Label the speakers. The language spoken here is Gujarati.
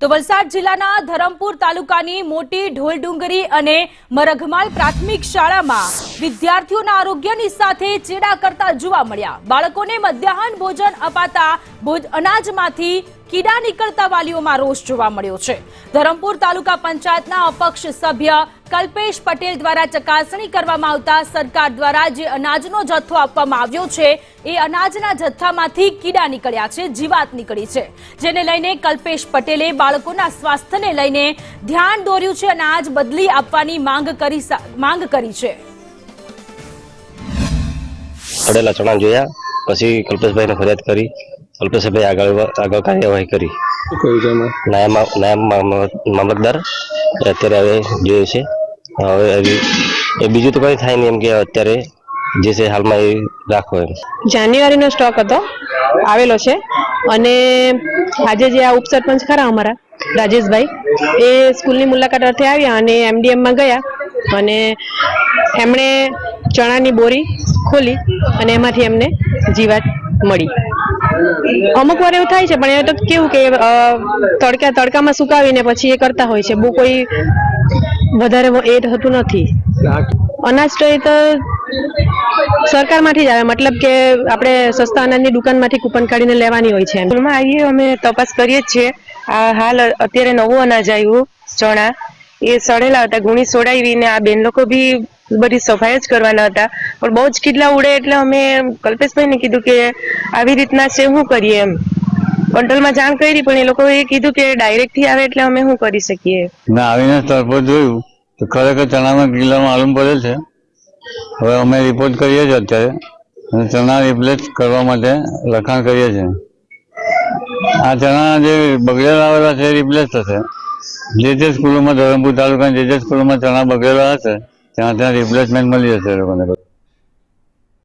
Speaker 1: તો વલસાડ જિલ્લાના ધરમપુર તાલુકાની મોટી ઢોલડુંગરી અને મરઘમાલ પ્રાથમિક શાળામાં વિદ્યાર્થીઓના આરોગ્યની સાથે ચેડા કરતા જોવા મળ્યા। બાળકોને મધ્યાહન ભોજન અપાતા અનાજમાંથી કીડા નીકળતા વાલીઓમાં રોષ જોવા મળ્યો છે। ધરમપુર તાલુકા પંચાયતના અપક્ષ સભ્ય કલ્પેશ પટેલ દ્વારા ચકાસણી કરવામાં આવતા સરકાર દ્વારા જે અનાજનો જથ્થો આપવામાં આવ્યો છે એ અનાજના જથ્થામાંથી કીડા નીકળ્યા છે, જીવાત નીકળી છે, જેને લઈને કલ્પેશ પટેલે બાળકોના સ્વાસ્થ્યને લઈને ધ્યાન દોર્યું છે અને અનાજ બદલી આપવાની માંગ કરી છે।
Speaker 2: સડેલા ચણા જોયા પછી કલ્પેશભાઈને ફરિયાદ કરી, કલ્પેશભાઈ આગળ કાર્યવાહી કરી। નાયબ મામલતદાર અત્યારે હવે જોયું છે। હવે એ બીજું તો કંઈ થાય નહીં એમ કે અત્યારે જે છે હાલમાં એ રાખો એમ।
Speaker 3: જાન્યુઆરીનો સ્ટોક હતો આવેલો છે અને આજે જે આ ઉપસરપંચ ખરા અમારા રાજેશભાઈ એ સ્કૂલની મુલાકાત અર્થે આવ્યા અને એમડીએમમાં ગયા અને એમણે ચણાની બોરી ખોલી અને એમાંથી એમને જીવાત મળી। અમુક વાર એવું થાય છે પણ એ તો કેવું કે તડકામાં સુકાવીને પછી એ કરતા હોય છે, બહુ કોઈ વધારે એ થતું નથી। અનાજ તો એ તો સરકારમાંથી જ આવે, મતલબ કે આપણે સસ્તા અનાજની દુકાનમાંથી કૂપન કાઢીને લેવાની હોય છે।
Speaker 4: સ્કૂલમાં આવીએ અમે તપાસ કરીએ જ છીએ। આ હાલ અત્યારે નવું અનાજ આવ્યું ચણા, એ સડેલા હતા, ગુણી સોડાવી ને આ બેન લોકો બી બધી સફાઈ જ કરવાના હતા પણ બહુ જ કીડલા ઉડે એટલે અમે કલ્પેશભાઈને કીધું કે આવી રીતના છે શું કરીએ એમ। કંટ્રોલમાં જાણ કરી પણ એ લોકોએ કીધું કે ડાયરેક્ટ થી આવે એટલે અમે શું કરી શકીએ।
Speaker 5: મેં આવીને સ્થળ પર જોયું તો ખરેખર ચણામાં કીડા માલુમ પડે છે। હવે અમે રિપોર્ટ કરીએ છીએ અત્યારે અને ચણા રિપ્લેસ કરવા માટે લખાણ કરીએ છીએ। આ ચણા જે બગડેલા આવેલા છે એ રિપ્લેસ થશે। જે સ્કૂલોમાં ધરમપુર તાલુકાની જે સ્કૂલોમાં ચણા બગડેલા હશે ત્યાં રિપ્લેસમેન્ટ મળી જશે એ લોકોને।